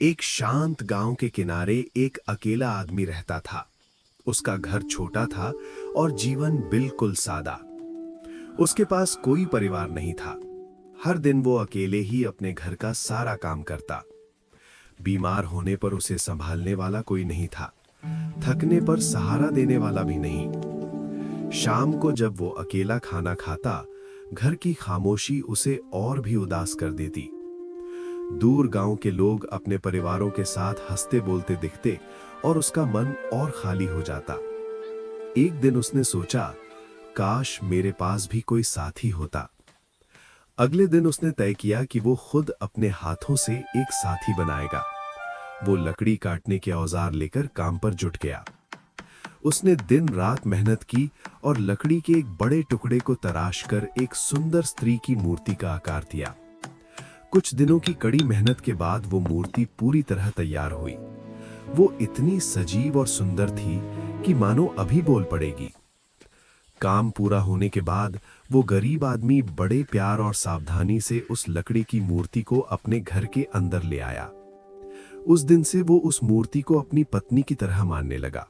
एक शांत गांव के किनारे एक अकेला आदमी रहता था। उसका घर छोटा था और जीवन बिल्कुल सादा। उसके पास कोई परिवार नहीं था। हर दिन वो अकेले ही अपने घर का सारा काम करता। बीमार होने पर उसे संभालने वाला कोई नहीं था। थकने पर सहारा देने वाला भी नहीं। शाम को जब वो अकेला खाना खाता, घर की खामोशी उसे और भी उदास कर देती। दूर गांव के लोग अपने परिवारों के साथ हंसते बोलते दिखते और उसका मन और खाली हो जाता। एक दिन उसने सोचा, काश मेरे पास भी कोई साथी होता। अगले दिन उसने तय किया कि वो खुद अपने हाथों से एक साथी बनाएगा। वो लकड़ी काटने के औजार लेकर काम पर जुट गया। उसने दिन रात मेहनत की और लकड़ी के एक बड़े टुकड़े को तराश कर एक सुंदर स्त्री की मूर्ति का आकार दिया। कुछ दिनों की कड़ी मेहनत के बाद वो मूर्ति पूरी तरह तैयार हुई। वो इतनी सजीव और सुंदर थी कि मानो अभी बोल पड़ेगी। काम पूरा होने के बाद वो गरीब आदमी बड़े प्यार और सावधानी से उस लकड़ी की मूर्ति को अपने घर के अंदर ले आया। उस दिन से वो उस मूर्ति को अपनी पत्नी की तरह मानने लगा।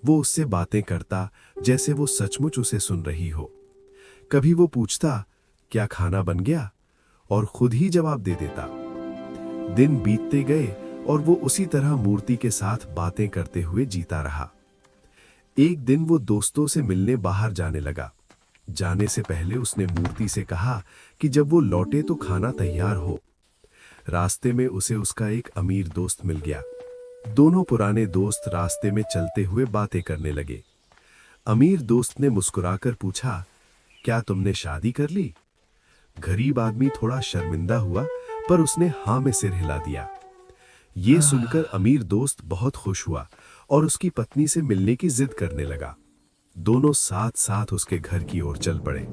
वो उससे बातें करता जैसे वो सचमुच उसे सुन रही हो। कभी वो पूछता, क्या खाना बन गया, और खुद ही जवाब दे देता। दिन बीतते गए और वो उसी तरह मूर्ति के साथ बातें करते हुए जीता रहा। एक दिन वो दोस्तों से मिलने बाहर जाने लगा। जाने से पहले उसने मूर्ति से कहा कि जब वो लौटे तो खाना तैयार हो। रास्ते में उसे उसका एक अमीर दोस्त मिल गया। दोनों पुराने दोस्त रास्ते में चलते हुए बातें करने लगे। अमीर दोस्त ने मुस्कुराकर पूछा, क्या तुमने शादी कर ली? गरीब आदमी थोड़ा शर्मिंदा हुआ, पर उसने हाँ में सिर हिला दिया। ये सुनकर अमीर दोस्त बहुत खुश हुआ और उसकी पत्नी से मिलने की जिद करने लगा। दोनों साथ साथ उसके घर की ओर चल पड़े।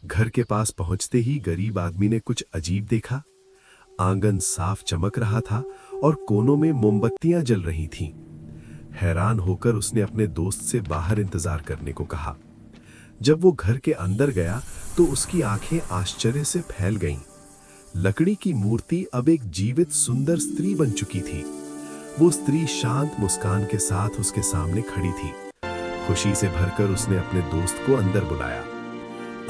घर के पास पहुंचते ही गरीब आदमी ने कुछ अजीब देखा। आंगन साफ चमक रहा था और कोनों में मोमबत्तियां जल रही थीं। हैरान होकर उसने अपने दोस्त से बाहर इंतजार करने को कहा। जब वो घर के अंदर गया तो उसकी आंखें आश्चर्य से फैल गईं। लकड़ी की मूर्ति अब एक जीवित सुंदर स्त्री बन चुकी थी। वो स्त्री शांत मुस्कान के साथ उसके सामने खड़ी थी। खुशी से भरकर उसने अपने दोस्त को अंदर बुलाया।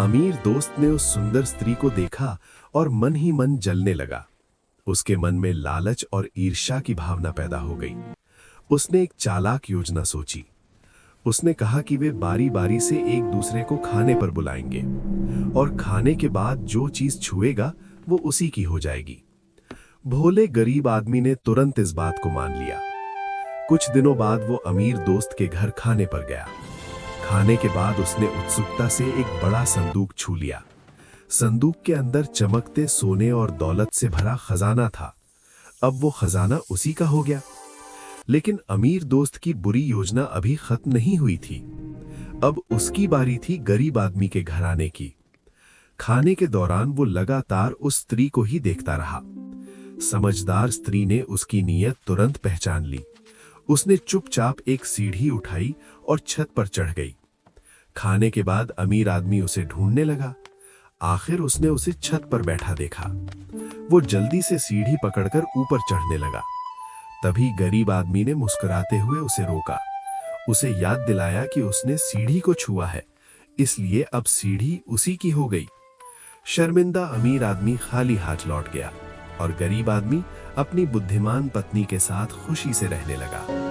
अमीर दोस्त ने उस सुंदर स्त्री को देखा और मन ही मन जलने लगा। उसके मन में लालच और ईर्ष्या की भावना पैदा हो गई। उसने एक चालाक योजना सोची। उसने कहा कि वे बारी बारी से एक दूसरे को खाने पर बुलाएंगे और खाने के बाद जो चीज छुएगा वो उसी की हो जाएगी। भोले गरीब आदमी ने तुरंत इस बात को मान लिया। कुछ दिनों बाद वो अमीर दोस्त के घर खाने पर गया। खाने के बाद उसने उत्सुकता से एक बड़ा संदूक छू लिया। संदूक के अंदर चमकते सोने और दौलत से भरा खजाना था। अब वो खजाना उसी का हो गया। लेकिन अमीर दोस्त की बुरी योजना अभी खत्म नहीं हुई थी। अब उसकी बारी थी गरीब आदमी के घर आने की। खाने के दौरान वो लगातार उस स्त्री को ही देखता रहा। समझदार स्त्री ने उसकी नीयत तुरंत पहचान ली। उसने चुपचाप एक सीढ़ी उठाई और छत पर चढ़ गई। खाने के बाद अमीर आदमी उसे ढूंढने लगा। आखिर उसने उसे छत पर बैठा देखा। वो जल्दी से सीढ़ी पकड़कर ऊपर चढ़ने लगा। तभी गरीब आदमी ने मुस्कुराते हुए उसे रोका। उसे याद दिलाया कि उसने सीढ़ी को छुआ है, इसलिए अब सीढ़ी उसी की हो गई। शर्मिंदा अमीर आदमी खाली हाथ लौट गया और गरीब आदमी अपनी बुद्धिमान पत्नी के साथ खुशी से रहने लगा।